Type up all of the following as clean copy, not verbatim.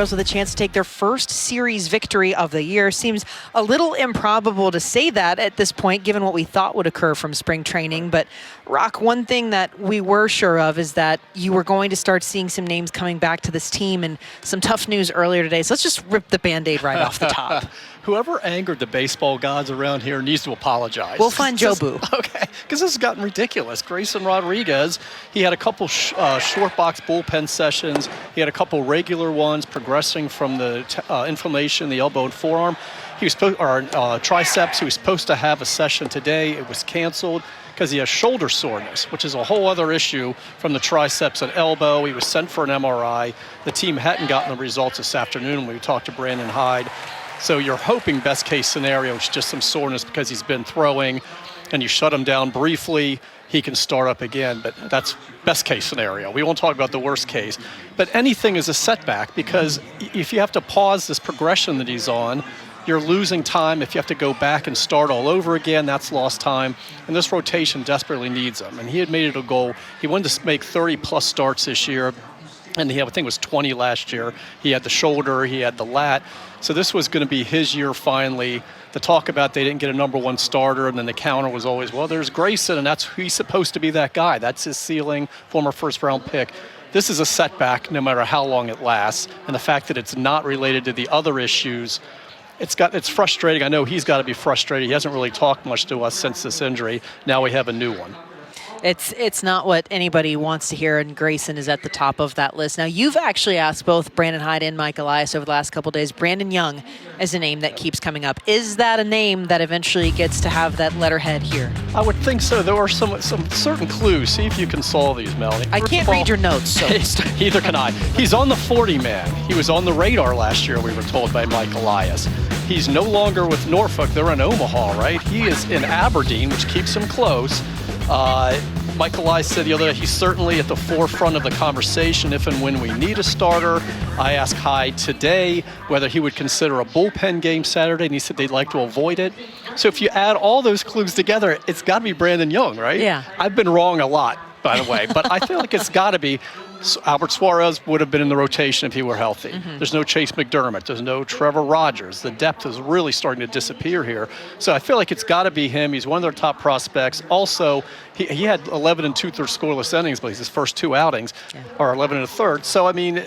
Orioles with a chance to take their first series victory of the year. Seems a little improbable to say that at this point, given what we thought would occur from spring training. But Roch, one thing that we were sure of is that you were going to start seeing some names coming back to this team, and some tough news earlier today. So let's just rip the Band-Aid right off the top. Whoever angered the baseball gods around here needs to apologize. We'll find Joe Boo. Okay, because this has gotten ridiculous. Grayson Rodriguez, he had a couple short box bullpen sessions. He had a couple regular ones progressing from the inflammation in the elbow and forearm. He was triceps. He was supposed to have a session today. It was canceled because he has shoulder soreness, which is a whole other issue from the triceps and elbow. He was sent for an MRI. The team hadn't gotten the results this afternoon when we talked to Brandon Hyde. So you're hoping best case scenario is just some soreness because he's been throwing, and you shut him down briefly, he can start up again. But that's best case scenario. We won't talk about the worst case. But anything is a setback, because if you have to pause this progression that he's on, you're losing time. If you have to go back and start all over again, that's lost time. And this rotation desperately needs him. And he had made it a goal. He wanted to make 30-plus starts this year. And I think it was 20 last year. He had the shoulder, he had the lat. So this was going to be his year finally. The talk about they didn't get a #1 starter, and then the counter was always, well, there's Grayson, and he's supposed to be that guy. That's his ceiling, former first-round pick. This is a setback no matter how long it lasts. And the fact that it's not related to the other issues, it's frustrating. I know he's got to be frustrated. He hasn't really talked much to us since this injury. Now we have a new one. It's not what anybody wants to hear, and Grayson is at the top of that list. Now, you've actually asked both Brandon Hyde and Mike Elias over the last couple of days. Brandon Young is a name that keeps coming up. Is that a name that eventually gets to have that letterhead here? I would think so. There are some certain clues. See if you can solve these, Melanie. I can't read your notes, so. Neither can I. He's on the 40-man. He was on the radar last year, we were told by Mike Elias. He's no longer with Norfolk. They're in Omaha, right? He is in Aberdeen, which keeps him close. Mike Elias said the other day he's certainly at the forefront of the conversation if and when we need a starter. I asked Hyde today whether he would consider a bullpen game Saturday, and he said they'd like to avoid it. So if you add all those clues together, it's got to be Brandon Young, right? Yeah. I've been wrong a lot, by the way, but I feel like it's got to be. Albert Suarez would have been in the rotation if he were healthy. There's no Chase McDermott. There's no Trevor Rogers. The depth is really starting to disappear here. So I feel like it's got to be him. He's one of their top prospects. Also, he had 11 2/3 scoreless innings, but his first 2 outings, or 11 1/3. So, I mean,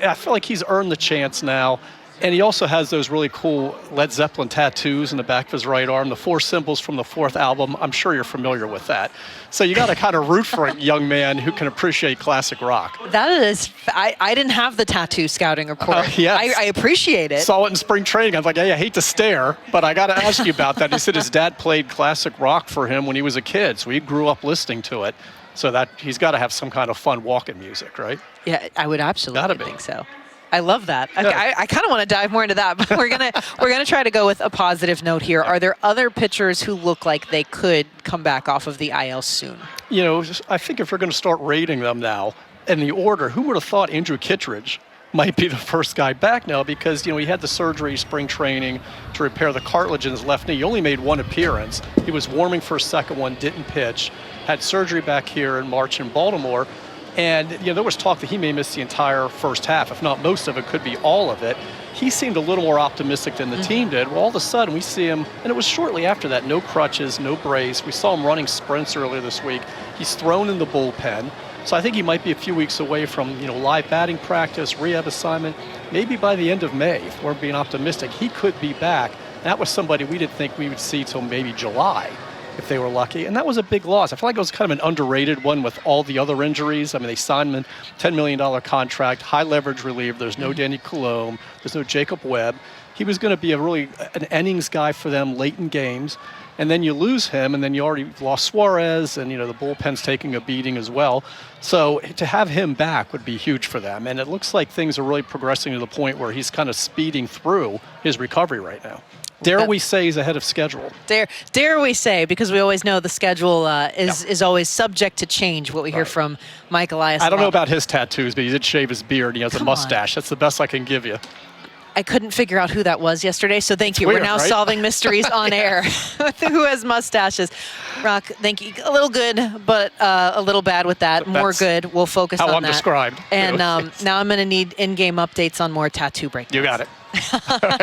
I feel like he's earned the chance now. And he also has those really cool Led Zeppelin tattoos in the back of his right arm, the 4 symbols from the 4th album. I'm sure you're familiar with that. So you got to kind of root for a young man who can appreciate classic rock. That is, I didn't have the tattoo scouting report. Yes. I appreciate it. Saw it in spring training. I was like, hey, I hate to stare, but I got to ask you about that. He said his dad played classic rock for him when he was a kid, so he grew up listening to it. So that he's got to have some kind of fun walking music, right? Yeah, I would absolutely think so. I love that. Okay, I kind of want to dive more into that, but we're gonna try to go with a positive note here. Are there other pitchers who look like they could come back off of the IL soon? You know, I think if we're going to start rating them now in the order, who would have thought Andrew Kittredge might be the first guy back now, because he had the surgery spring training to repair the cartilage in his left knee. He only made 1 appearance. He was warming for a second one, didn't pitch. Had surgery back here in March in Baltimore. And there was talk that he may miss the entire first half, if not most of it, could be all of it. He seemed a little more optimistic than the team did. Well, all of a sudden we see him, and it was shortly after that, no crutches, no brace. We saw him running sprints earlier this week. He's thrown in the bullpen. So I think he might be a few weeks away from live batting practice, rehab assignment. Maybe by the end of May, if we're being optimistic, he could be back. That was somebody we didn't think we would see till maybe July, if they were lucky. And that was a big loss. I feel like it was kind of an underrated one with all the other injuries. I mean, they signed him a $10 million contract, high leverage reliever. There's no Danny Coulombe. There's no Jacob Webb. He was going to be an innings guy for them late in games. And then you lose him, and then you already lost Suarez, and the bullpen's taking a beating as well. So to have him back would be huge for them. And it looks like things are really progressing to the point where he's kind of speeding through his recovery right now. Dare we say he's ahead of schedule? Dare we say, because we always know the schedule is always subject to change, what we hear from Mike Elias. I don't know about his tattoos, but he did shave his beard. He has a mustache. That's the best I can give you. I couldn't figure out who that was yesterday, so thank you. Weird, We're now right? solving mysteries on air with who has mustaches. Roch, thank you. A little good, but a little bad with that. More good. We'll focus on that. How I'm described. And now I'm going to need in-game updates on more tattoo breakdowns. You got it. All right.